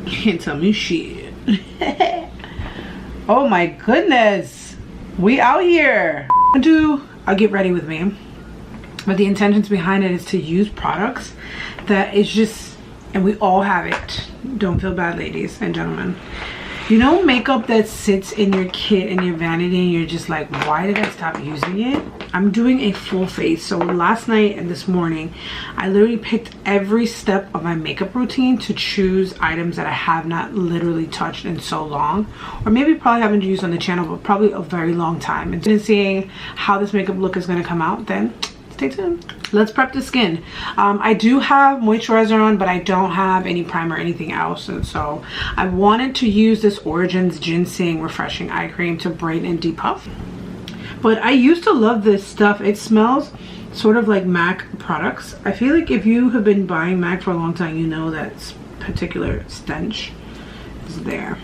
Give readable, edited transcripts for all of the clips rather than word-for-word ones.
Can't tell me shit. Oh my goodness, we out here. I'll get ready with me, but the intentions behind it is to use products that is just, and we all have it. Don't feel bad, ladies and gentlemen. You know, makeup that sits in your kit and your vanity and you're just like, why did I stop using it? I'm doing a full face. So last night and this morning, I literally picked every step of my makeup routine to choose items that I have not literally touched in so long, or maybe probably haven't used on the channel, but probably a very long time. And seeing how this makeup look is going to come out, then stay tuned. Let's prep the skin. I do have moisturizer on, but I don't have any primer or anything else, and so I wanted to use this Origins Ginseng Refreshing Eye Cream to brighten and depuff. But I used to love this stuff. It smells sort of like MAC products. I feel like if you have been buying MAC for a long time, you know that particular stench is there.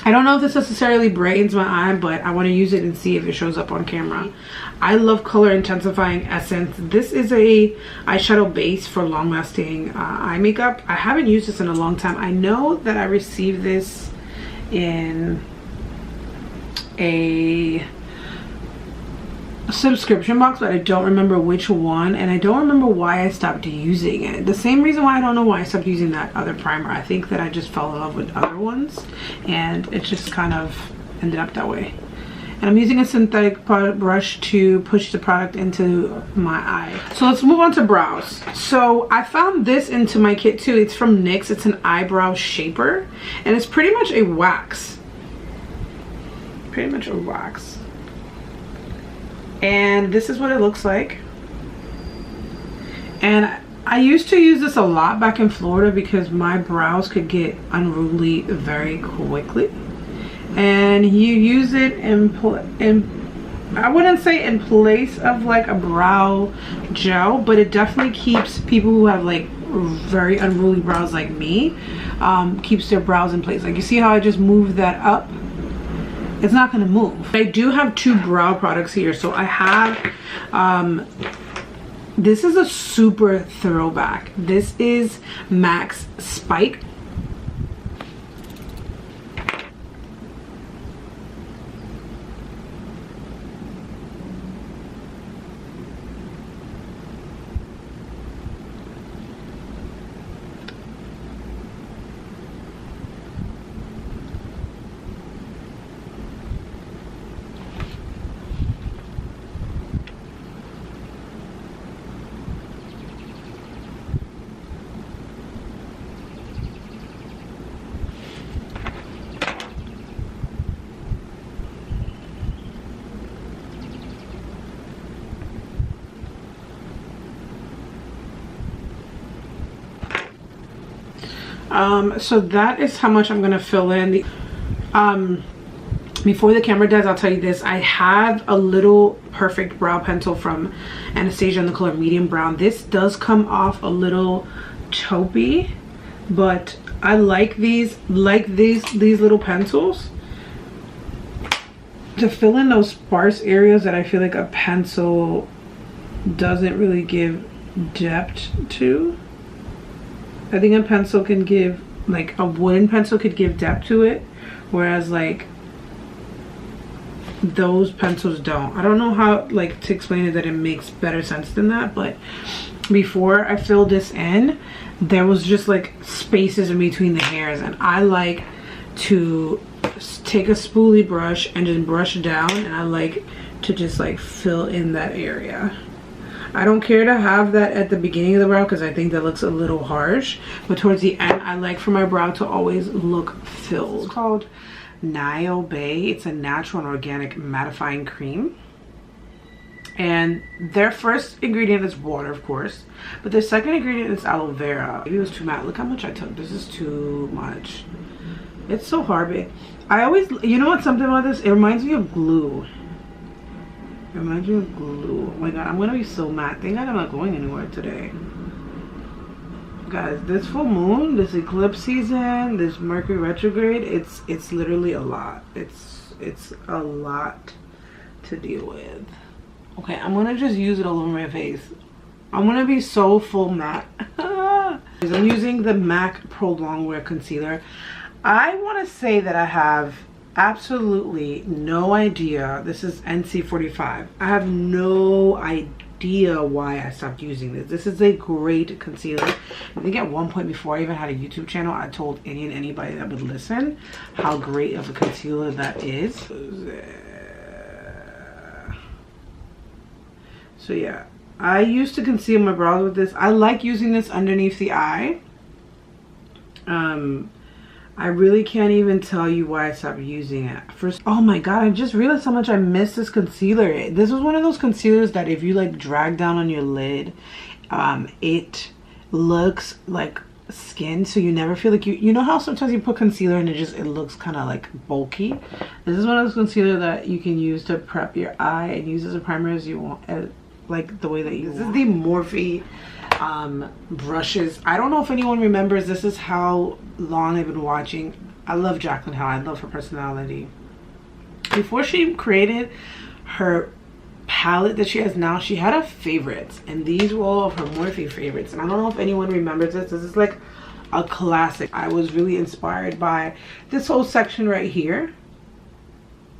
I don't know if this necessarily brightens my eye, but I want to use it and see if it shows up on camera. I love color intensifying essence. This is a eyeshadow base for long lasting eye makeup. I haven't used this in a long time. I know that I received this in a subscription box, but I don't remember which one, and I don't remember why I stopped using it. The same reason why I don't know why I stopped using that other primer. I think that I just fell in love with other ones and it just kind of ended up that way. And I'm using a synthetic brush to push the product into my eye. So let's move on to brows. So I found this into my kit too. It's from NYX. It's an eyebrow shaper and it's pretty much a wax. And this is what it looks like. And I used to use this a lot back in Florida because my brows could get unruly very quickly. And you use it in I wouldn't say in place of like a brow gel, but it definitely keeps people who have like very unruly brows like me, keeps their brows in place. Like you see how I just moved that up? It's not going to move. I do have two brow products here. So I have this is a super throwback. This is MAC's Spike. So that is how much I'm gonna fill in. Before the camera does, I'll tell you this. I have a little Perfect Brow Pencil from Anastasia in the color medium brown. This does come off a little taupey, but I like these little pencils to fill in those sparse areas that I feel like a pencil doesn't really give depth to. I think a pencil can give, like a wooden pencil could give depth to it, whereas like those pencils don't. I don't know how like to explain it that it makes better sense than that, but before I filled this in, there was just like spaces in between the hairs, and I like to take a spoolie brush and just brush down, and I like to just like fill in that area. I don't care to have that at the beginning of the brow because I think that looks a little harsh, but towards the end I like for my brow to always look filled. It's called Nile Bay. It's a natural and organic mattifying cream, and their first ingredient is water, of course, but their second ingredient is aloe vera. Maybe it was too matte. Look how much I took. This is too much. It's so hard, babe. I always, you know what, something about this, it reminds me of glue. It reminds me of glue. Oh my god, I'm gonna be so mad. Thank God I'm not going anywhere today. Guys, this full moon, this eclipse season, this Mercury retrograde, it's literally a lot. It's a lot to deal with. Okay, I'm gonna just use it all over my face. I'm gonna be so full matte. I'm using the MAC Pro Longwear Concealer. I want to say that I have absolutely no idea. This is NC45. I have no idea why I stopped using this. This is a great concealer. I think at one point before I even had a YouTube channel, I told any and anybody that would listen how great of a concealer that is. So yeah, I used to conceal my brows with this. I like using this underneath the eye. I really can't even tell you why I stopped using it. First, oh my god, I just realized how much I miss this concealer. This was one of those concealers that if you like drag down on your lid, it looks like skin, so you never feel like you know how sometimes you put concealer and it looks kind of like bulky. This is one of those concealer that you can use to prep your eye and use as a primer as you want, like the way that you want. This is the Morphe brushes. I don't know if anyone remembers, this is how long I've been watching. I love Jaclyn Hill. I love her personality. Before she created her palette that she has now, she had a favorites, and these were all of her Morphe favorites. And I don't know if anyone remembers this. This is like a classic. I was really inspired by this whole section right here,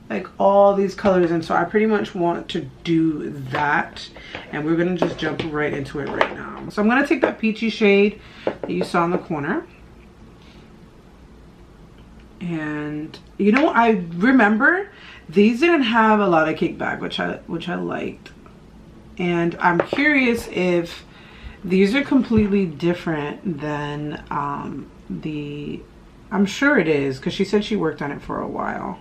like all these colors, and so I pretty much want to do that, and we're gonna just jump right into it right now. So I'm gonna take that peachy shade that you saw in the corner, and you know, I remember these didn't have a lot of kickback, which I liked, and I'm curious if these are completely different than I'm sure it is, because she said she worked on it for a while.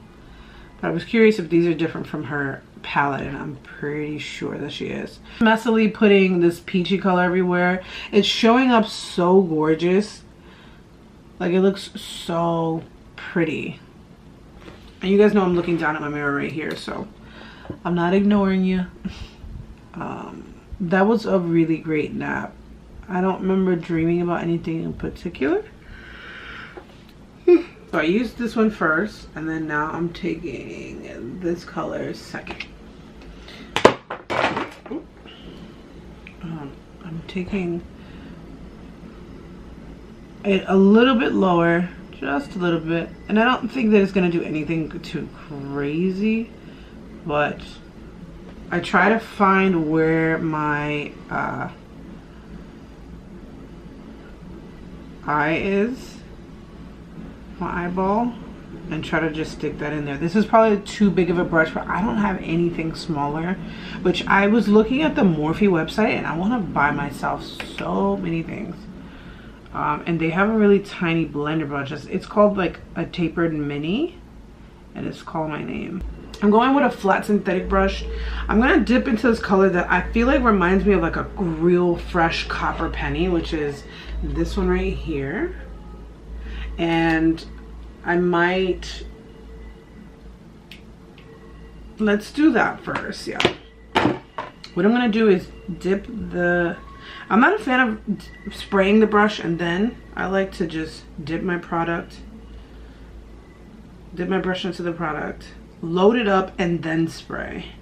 But I was curious if these are different from her palette, and I'm pretty sure that she is. Messily putting this peachy color everywhere. It's showing up so gorgeous. Like, it looks so pretty. And you guys know I'm looking down at my mirror right here, so I'm not ignoring you. That was a really great nap. I don't remember dreaming about anything in particular. So I used this one first, and then now I'm taking this color second. I'm taking it a little bit lower, just a little bit. And I don't think that it's going to do anything too crazy, but I try to find where my eye is, my eyeball, and try to just stick that in there. This is probably too big of a brush, but I don't have anything smaller, which I was looking at the Morphe website, and I want to buy myself so many things. And they have a really tiny blender brush. It's called like a tapered mini, and it's called my name. I'm going with a flat synthetic brush. I'm gonna dip into this color that I feel like reminds me of like a real fresh copper penny, which is this one right here. And I might, let's do that first. Yeah, what I'm gonna do is dip the, I'm not a fan of spraying the brush, and then I like to just dip my product, dip my brush into the product, load it up, and then spray.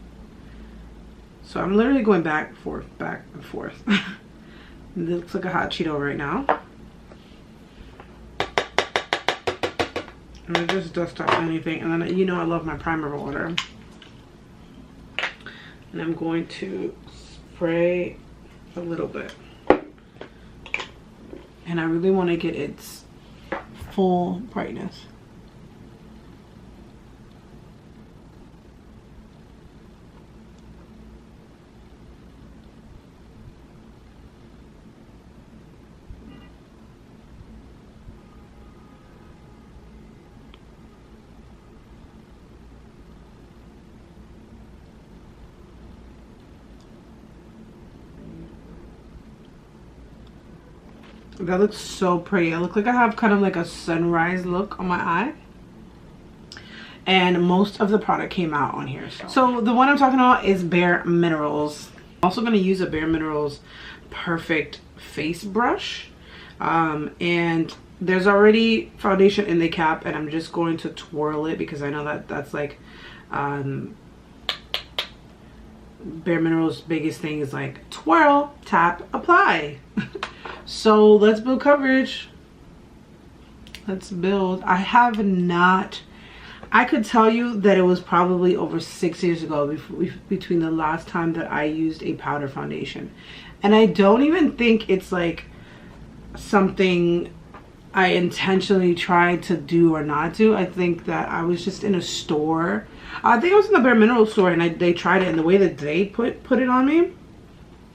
So I'm literally going back and forth, back and forth. It looks like a hot Cheeto right now. I'm gonna just dust off anything, and then, you know, I love my primer water, and I'm going to spray a little bit, and I really want to get its full brightness. That looks so pretty. I look like I have kind of like a sunrise look on my eye. And most of the product came out on here. So the one I'm talking about is Bare Minerals. I'm also going to use a Bare Minerals Perfect Face Brush. And there's already foundation in the cap, and I'm just going to twirl it because I know that that's like Bare Minerals' biggest thing is like twirl, tap, apply. So let's build coverage. Let's build. I have not, I could tell you that it was probably over 6 years ago between the last time that I used a powder foundation. And I don't even think it's like something I intentionally tried to do or not do. I think that I was just in a store. I think I was in the Bare Mineral store, and they tried it, and the way that they put it on me,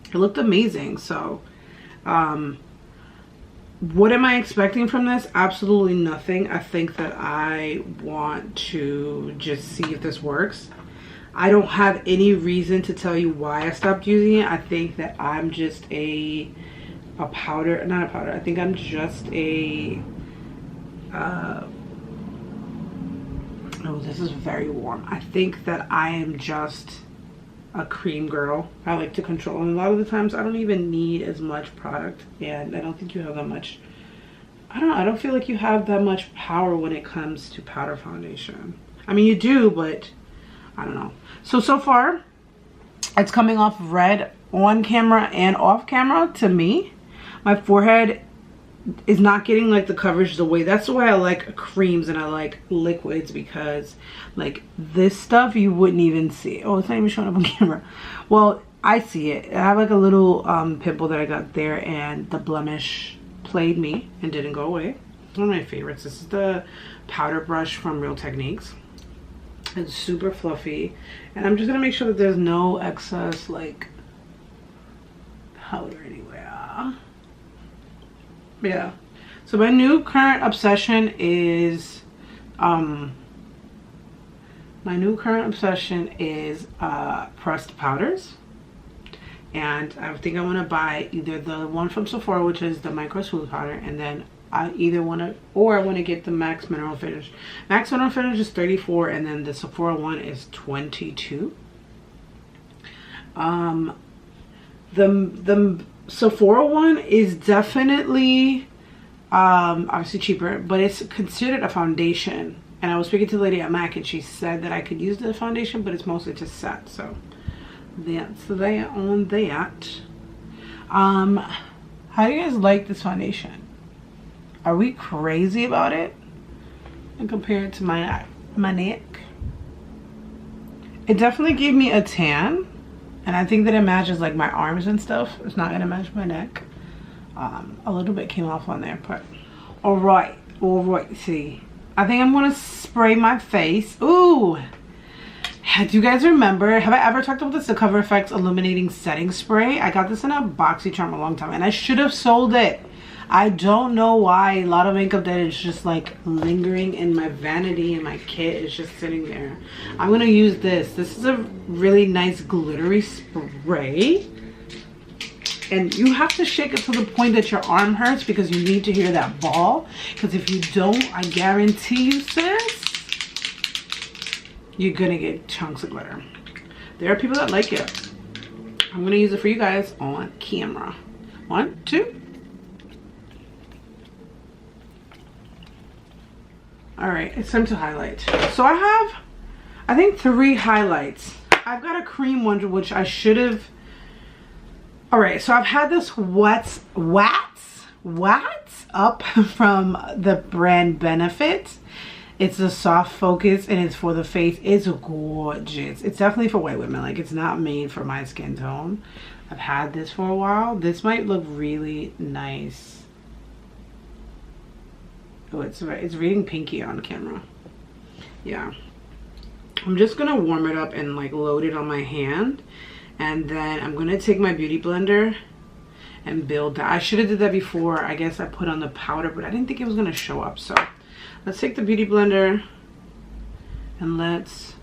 it looked amazing. So what am I expecting from this? Absolutely nothing. I think that I want to just see if this works. I don't have any reason to tell you why I stopped using it. I think that I'm just a powder, not a powder. I think I'm just a, oh, this is very warm. I think that I am just a cream girl. I like to control, and a lot of the times I don't even need as much product, and I don't think you have that much, I don't feel like you have that much power when it comes to powder foundation. I mean, you do, but I don't know. So far it's coming off red on camera and off camera. To me, my forehead is not getting like the coverage the way, that's the way I like creams and I like liquids, because like this stuff you wouldn't even see. Oh, it's not even showing up on camera. Well, I see it. I have like a little pimple that I got there, and the blemish played me and didn't go away. One of my favorites. This is the powder brush from Real Techniques. It's super fluffy, and I'm just gonna make sure that there's no excess like powder anywhere. Yeah, so my new current obsession is pressed powders, and I think I want to buy either the one from Sephora, which is the micro smooth powder, and then I either want to, or I want to get the Max Mineral Finish. Max Mineral Finish is 34, and then the Sephora one is 22. The Sephora one is definitely obviously cheaper, but it's considered a foundation. And I was speaking to the lady at MAC, and she said that I could use the foundation, but it's mostly just set. So that's that on that. How do you guys like this foundation? Are we crazy about it? And compare it to my neck. It definitely gave me a tan, and I think that it matches like my arms and stuff. It's not gonna match my neck. A little bit came off on there, but all right. See, I think I'm gonna spray my face. Ooh, do you guys remember, have I ever talked about this, the Cover FX illuminating setting spray? I got this in a BoxyCharm a long time, and I should have sold it. I don't know why. A lot of makeup that is just like lingering in my vanity, and my kit is just sitting there. I'm gonna use this. This is a really nice glittery spray, and you have to shake it to the point that your arm hurts, because you need to hear that ball. Because if you don't, I guarantee you, sis, you're gonna get chunks of glitter. There are people that like it. I'm gonna use it for you guys on camera. 1, 2. All right, it's time to highlight. So I have, I think, 3 highlights. I've got a cream one, which I should have. All right, so I've had this What's Up from the brand Benefit. It's a soft focus, and it's for the face. It's gorgeous. It's definitely for white women. Like, it's not made for my skin tone. I've had this for a while. This might look really nice. Oh, it's reading pinky on camera. Yeah. I'm just gonna warm it up and like load it on my hand, and then I'm gonna take my beauty blender and build that. I should have did that before. I guess I put on the powder, but I didn't think it was gonna show up. So let's take the beauty blender and let's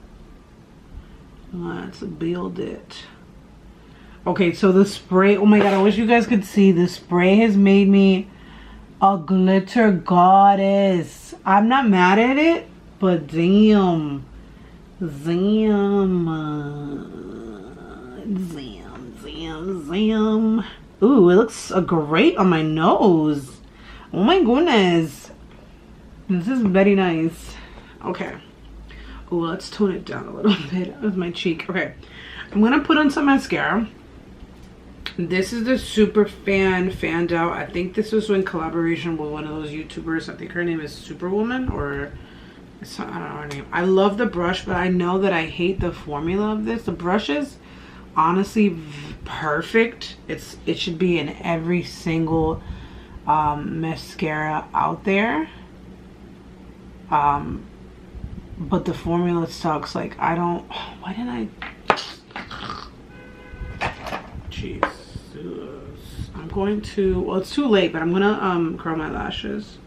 build it. Okay, so the spray, oh my god, I wish you guys could see. The spray has made me a glitter goddess. I'm not mad at it, but damn. Zam. Ooh, it looks great on my nose. Oh my goodness. This is very nice. Okay. Ooh, let's tone it down a little bit with my cheek. Okay. I'm gonna put on some mascara. This is the super fanned out. I think this was in collaboration with one of those YouTubers. I think her name is Superwoman, or I don't know her name. I love the brush, but I know that I hate the formula of this. The brush is honestly perfect. It should be in every single mascara out there. But the formula sucks. Like, I don't, why didn't I, Jesus. I'm going to, well, it's too late, but I'm gonna curl my lashes.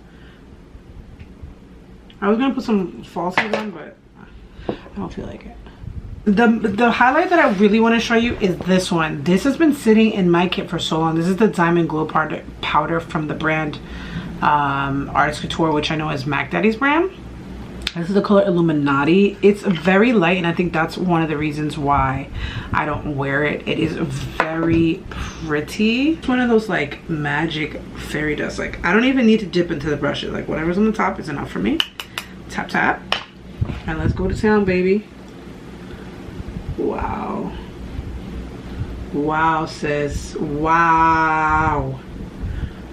I was gonna put some falsies on, but I don't feel like it. The highlight that I really want to show you is this one. This has been sitting in my kit for so long. This is the Diamond Glow powder from the brand Artist Couture, which I know is Mac Daddy's brand. This is the color Illuminati. It's very light, and I think that's one of the reasons why I don't wear it. It is very pretty. It's one of those like magic fairy dust. Like, I don't even need to dip into the brushes. Like, whatever's on the top is enough for me. Tap tap, and let's go to town, baby. Wow. Wow, sis. Wow.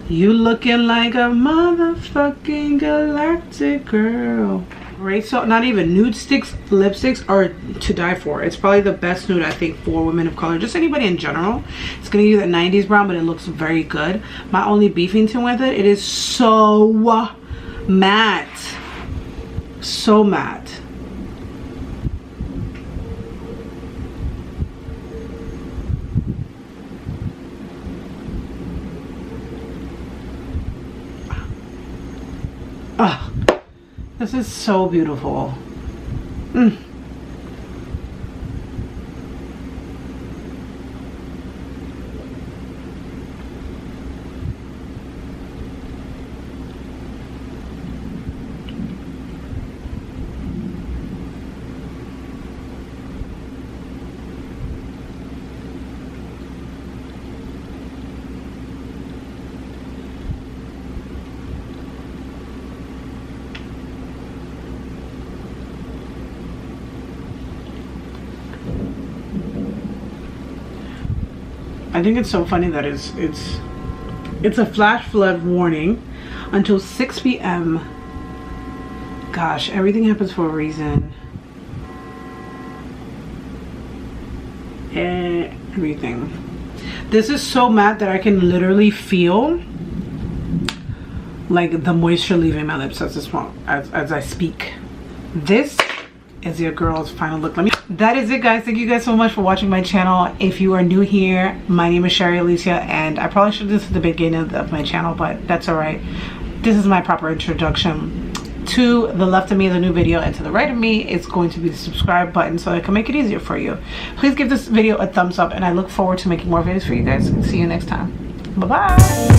You looking like a motherfucking galactic girl. Great, so not even nude lipsticks are to die for. It's probably the best nude, I think, for women of color, just anybody in general. It's gonna give you that 90s brown, but it looks very good. My only beefing to with it is so matte. So matte. Oh, this is so beautiful. I think it's so funny that it's a flash flood warning until 6 p.m. Gosh, everything happens for a reason. Everything. This is so matte that I can literally feel like the moisture leaving my lips as I speak. This is your girl's final look. That is it, guys. Thank you guys so much for watching my channel. If you are new here, my name is Shari Elisa, and I probably should do this at the beginning of my channel, but that's all right. This is my proper introduction. To the left of me is a new video, and to the right of me is going to be the subscribe button, so I can make it easier for you. Please give this video a thumbs up, and I look forward to making more videos for you guys. See you next time. Bye bye.